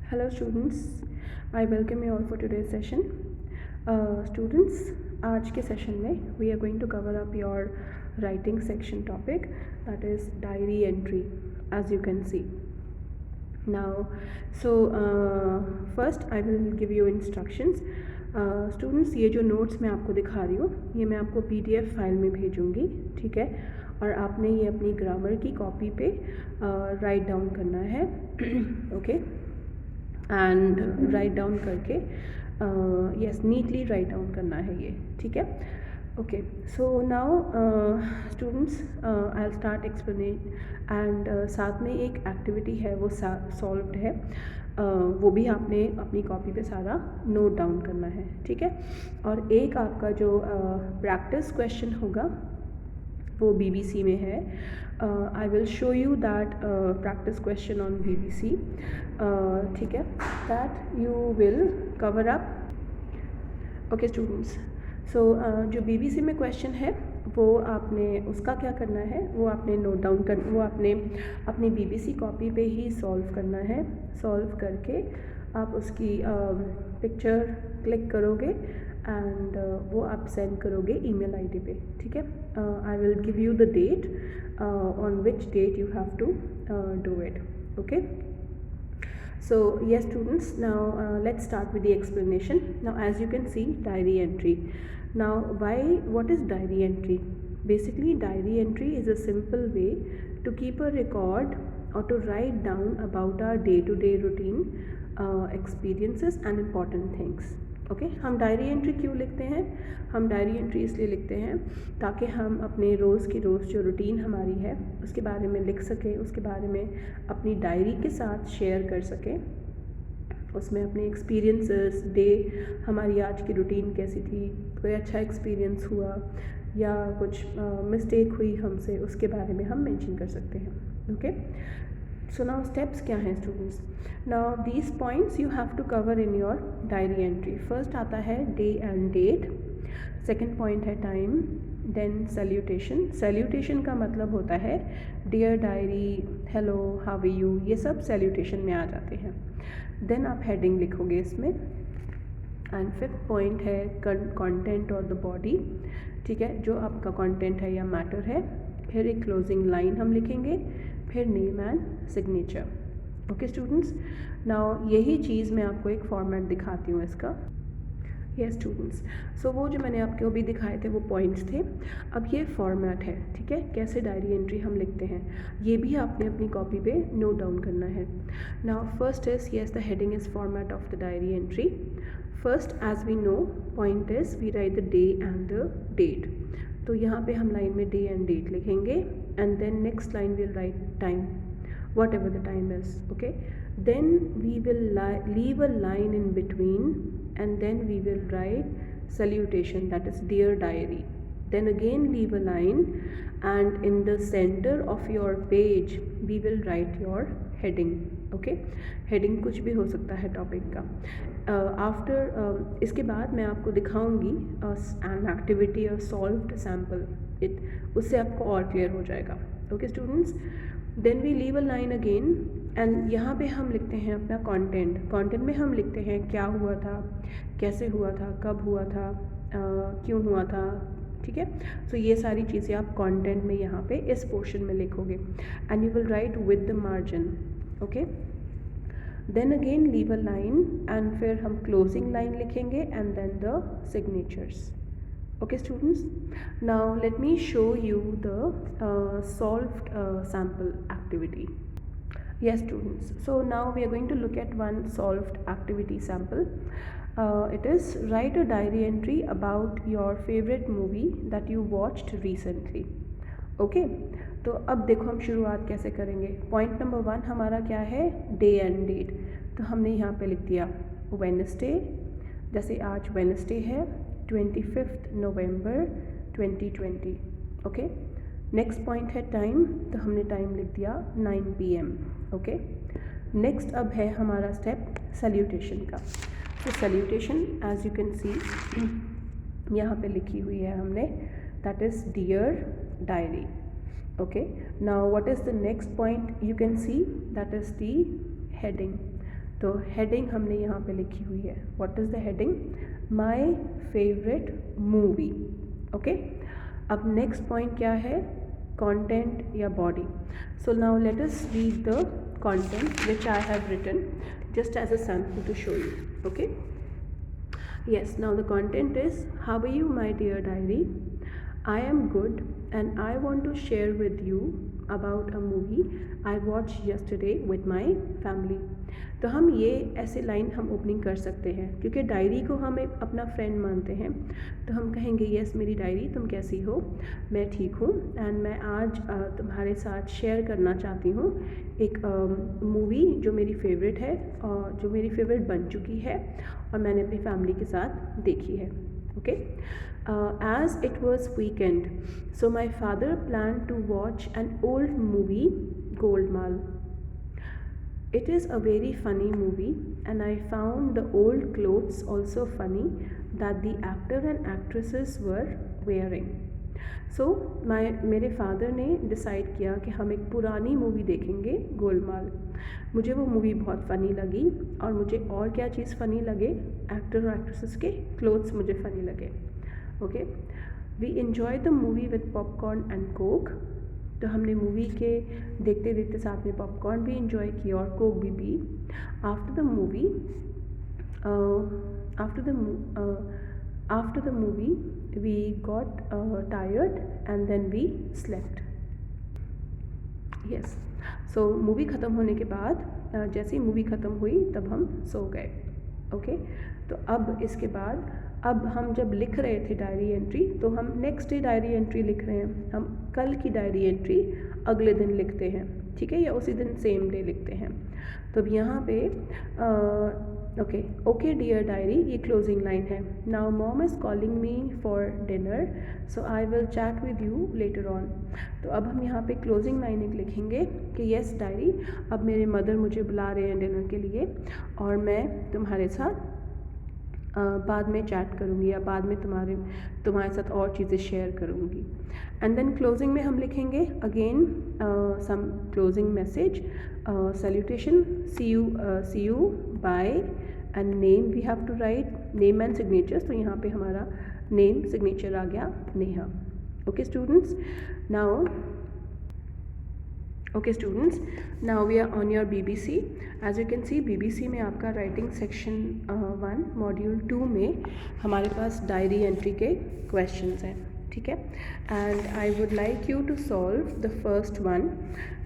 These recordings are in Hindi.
Hello students, I welcome you all for today's session. Students, आज के सेशन में we are going to cover up your writing section topic, that is diary entry, as you can see. Now, first I will give you instructions. Students, ये जो notes मैं आपको दिखा रही हूँ ये मैं आपको PDF फाइल में भेजूँगी, ठीक है, और आपने ये अपनी ग्रामर की कॉपी पे राइट डाउन करना है ओके एंड राइट डाउन करके यस नीटली राइट डाउन करना है ये, ठीक है. Okay, so now students I will start explain and साथ में एक एक्टिविटी है वो सॉल्व्ड है, वो भी आपने अपनी कॉपी पे सारा नोट डाउन करना है, ठीक है. और एक आपका जो प्रैक्टिस क्वेश्चन होगा वो BBC में है. I will show you that practice question on BBC, ठीक है, that you will cover up. Okay students, so जो BBC में क्वेश्चन है वो आपने उसका क्या करना है, वो आपने नोट डाउन कर, वो आपने अपनी BBC कॉपी पे ही सॉल्व करना है. सॉल्व करके आप उसकी पिक्चर क्लिक करोगे एंड वो आप सेंड करोगे ईमेल आईडी पे, ठीक है. I will give you the date on which date you have to do it. Okay, so yes students, now let's start with the explanation. Now as you can see, diary entry. Now what is diary entry? Basically diary entry is a simple way to keep a record or to write down about our day-to-day routine, experiences and important things. Okay, हम डायरी एंट्री क्यों लिखते हैं? हम डायरी एंट्री इसलिए लिखते हैं ताकि हम अपने रोज़ की रोज़ जो रूटीन हमारी है उसके बारे में लिख सकें, उसके बारे में अपनी डायरी के साथ शेयर कर सकें, उसमें अपने एक्सपीरियंसेस, डे हमारी आज की रूटीन कैसी थी, कोई अच्छा एक्सपीरियंस हुआ या कुछ मिस्टेक हुई हमसे, उसके बारे में हम मेंशन कर सकते हैं. ओके, सो नाउ स्टेप्स क्या हैं students? Now these points you have to cover in your diary entry. First आता है day and date, second point है टाइम, देन सैल्यूटेशन. सैल्यूटेशन का मतलब होता है dear diary, hello, how are you, ये सब सैल्यूटेशन में आ जाते हैं. देन आप हेडिंग लिखोगे इसमें. एंड फिफ्थ पॉइंट है कंटेंट और द बॉडी, ठीक है, जो आपका कंटेंट है या मैटर है. फिर एक क्लोजिंग लाइन हम लिखेंगे, फिर name and signature. Okay students, now यही चीज़ मैं आपको एक फॉर्मेट दिखाती हूँ इसका. यस स्टूडेंट्स, सो वो जो मैंने आपको अभी दिखाए थे वो पॉइंट्स थे. अब ये फॉर्मेट है, ठीक है, कैसे डायरी एंट्री हम लिखते हैं ये भी आपने अपनी कॉपी पे नोट डाउन करना है. Now first is yes the heading is format of the diary entry. First as we know point is we write the day and the date. तो यहाँ पे हम लाइन में डे एंड डेट लिखेंगे and then next line will write time, whatever the time is. Okay, then we will leave a line in between and then we will write salutation, that is dear diary. Then again leave a line and in the center of your page we will write your heading. okay, heading कुछ भी हो सकता है टॉपिक का. आफ्टर इसके बाद मैं आपको दिखाऊंगी एन एक्टिविटी और सॉल्व्ड सैम्पल इट, उससे आपको और क्लियर हो जाएगा. Okay students, then we leave a line again and यहाँ पे हम लिखते हैं अपना कंटेंट. कंटेंट में हम लिखते हैं क्या हुआ था, कैसे हुआ था, कब हुआ था, क्यों हुआ था, ठीक है. सो ये सारी चीज़ें आप कंटेंट में यहाँ पे इस पोर्शन में लिखोगे and you will write with the margin. Okay, then again leave a line and फिर हम क्लोजिंग लाइन लिखेंगे and then the signatures. Okay students, now let me show you the solved sample activity. Yes students, so now we are going to look at one solved activity sample. It is write a diary entry about your favorite movie that you watched recently. Okay, तो अब देखो हम शुरुआत कैसे करेंगे. पॉइंट नंबर 1 हमारा क्या है, डे एंड डेट. तो हमने यहाँ पे लिख दिया वेडनेसडे, जैसे आज वेडनेसडे है 25 नवंबर 2020. ओके, नेक्स्ट पॉइंट है टाइम, तो हमने टाइम लिख दिया 9 PM. ओके, नेक्स्ट अब है हमारा स्टेप सैल्यूटेशन का. तो salutation as you can see यहाँ पे लिखी हुई है हमने, that is dear diary. Okay, now what is the next point, you can see that is the heading. तो हेडिंग हमने यहाँ पे लिखी हुई है, what is the heading, my favourite movie. Okay, अब नेक्स्ट पॉइंट क्या है, कंटेंट या body. So now let us read the content which I have written just as a sample to show you. Okay, yes, now the content is, how are you my dear diary, I am good and I want to share with you about a movie I watched yesterday with my family. तो हम ये ऐसे लाइन हम ओपनिंग कर सकते हैं, क्योंकि डायरी को हम एक अपना फ्रेंड मानते हैं, तो हम कहेंगे यस मेरी डायरी, तुम कैसी हो, मैं ठीक हूँ, एंड मैं आज तुम्हारे साथ शेयर करना चाहती हूँ एक मूवी जो मेरी फेवरेट है और जो मेरी फेवरेट बन चुकी है और मैंने अपनी फैमिली के साथ देखी है। Okay, as it was weekend, so my father planned to watch an old movie, Golmaal. It is a very funny movie and I found the old clothes also funny that the actor and actresses were wearing. सो मेरे फादर ने डिसाइड किया कि हम एक पुरानी मूवी देखेंगे, गोलमाल। मुझे वो मूवी बहुत फ़नी लगी और मुझे और क्या चीज़ फ़नी लगे, एक्टर और एक्ट्रेसेस के क्लोथ्स मुझे फ़नी लगे। Okay, we enjoy the movie with popcorn and coke. तो हमने मूवी के देखते देखते साथ में पॉपकॉर्न भी इंजॉय किया और कोक भी P. After the movie we got tired and then we slept. yes, so movie ख़त्म होने के बाद जैसे ही मूवी ख़त्म हुई तब हम सो गए। ओके, तो अब इसके बाद अब हम जब लिख रहे थे डायरी एंट्री, तो हम नेक्स्ट डे डायरी एंट्री लिख रहे हैं, हम कल की डायरी एंट्री अगले दिन लिखते हैं, ठीक है, या उसी दिन सेम डे लिखते हैं। तो अब यहाँ पे ओके डियर डायरी, ये क्लोजिंग लाइन है। Now mom is calling me for dinner so I will chat with you later on. तो अब हम यहाँ पे क्लोजिंग लाइन एक लिखेंगे कि यस डायरी, अब मेरे मदर मुझे बुला रहे हैं डिनर के लिए और मैं तुम्हारे साथ बाद में चैट करूँगी या बाद में तुम्हारे साथ और चीज़ें शेयर करूँगी। एंड देन क्लोजिंग में हम लिखेंगे again some closing message, salutation, see you bye, and name we have to write, name and signatures. तो यहाँ पे हमारा नेम सिग्नेचर आ गया, Neha. Okay students, now we are on your BBC. as you can see BBC में आपका राइटिंग सेक्शन 1 मॉड्यूल 2 में हमारे पास डायरी एंट्री के क्वेश्चंस हैं, ठीक है। And I would like you to solve the first one,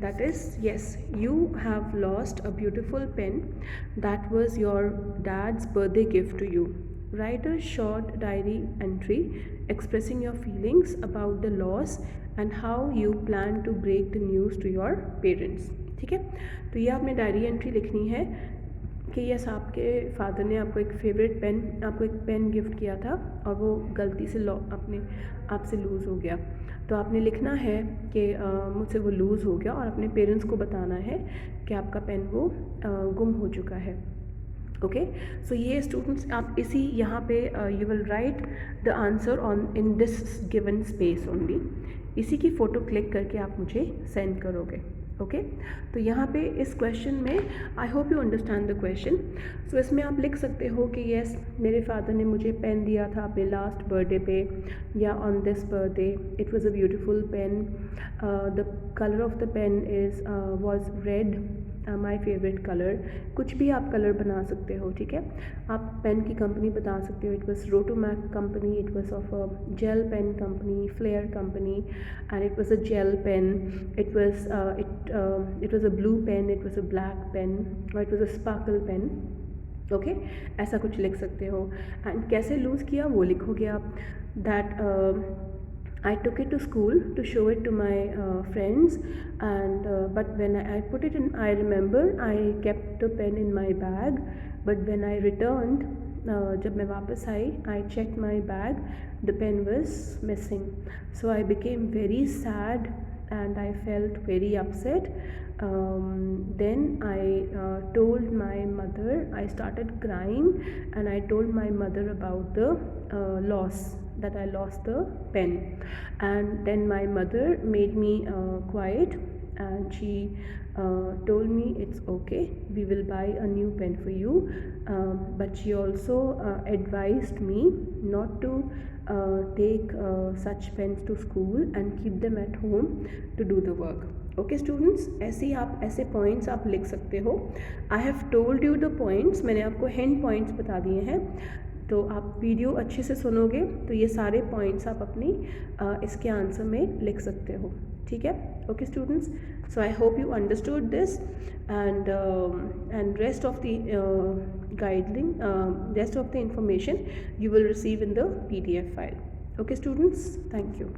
that is yes you have lost a beautiful pen that was your dad's birthday gift to you. Write a short diary entry expressing your feelings about the loss and how you plan to break the news to your parents। ठीक है, तो ये आपने डायरी एंट्री लिखनी है कि यस आपके फादर ने आपको एक पेन गिफ्ट किया था और वो गलती से आपसे लूज़ हो गया। तो आपने लिखना है कि मुझसे वो लूज़ हो गया और अपने पेरेंट्स को बताना है कि आपका पेन वो गुम हो चुका है। ओके, सो ये स्टूडेंट्स आप इसी यहाँ पे you will right the answer on in this given space only, इसी की फ़ोटो क्लिक करके आप मुझे सेंड करोगे। ओके, तो यहाँ पे इस क्वेश्चन में I hope you understand the question. So इसमें आप लिख सकते हो कि यस मेरे फादर ने मुझे पेन दिया था अपने लास्ट बर्थडे पे या on this birthday, it was a beautiful pen, the colour of the pen is was red, my favourite colour. कुछ भी आप कलर बना सकते हो, ठीक है। आप पेन की कंपनी बता सकते हो, it was Rotomac company, it was of a gel pen company, Flair company, and it was a gel pen, it was a blue pen, it was a black pen, और it was a sparkle pen. Okay, ऐसा कुछ लिख सकते हो। एंड कैसे लूज़ किया वो लिखोगे आप, that I took it to school to show it to my friends, and but when I put it in, I remember I kept the pen in my bag, but when I returned, जब मैं वापस आई, I checked my bag, the pen was missing, so I became very sad and I felt very upset. Then I told my mother, I started crying and I told my mother about the loss, that I lost the pen, and then my mother made me quiet and she told me it's okay, we will buy a new pen for you, but she also advised me not to take such pens to school and keep them at home to do the work. Okay students, ऐसे ही आप ऐसे पॉइंट्स आप लिख सकते हो. I have told you the points, मैंने आपको हिंट पॉइंट्स बता दिए हैं. तो आप वीडियो अच्छे से सुनोगे तो ये सारे पॉइंट्स आप अपनी इसके आंसर में लिख सकते हो. ठीक है. Okay students, so I hope you understood this and rest of the rest of the information you will receive in the PDF file. Okay students, thank you.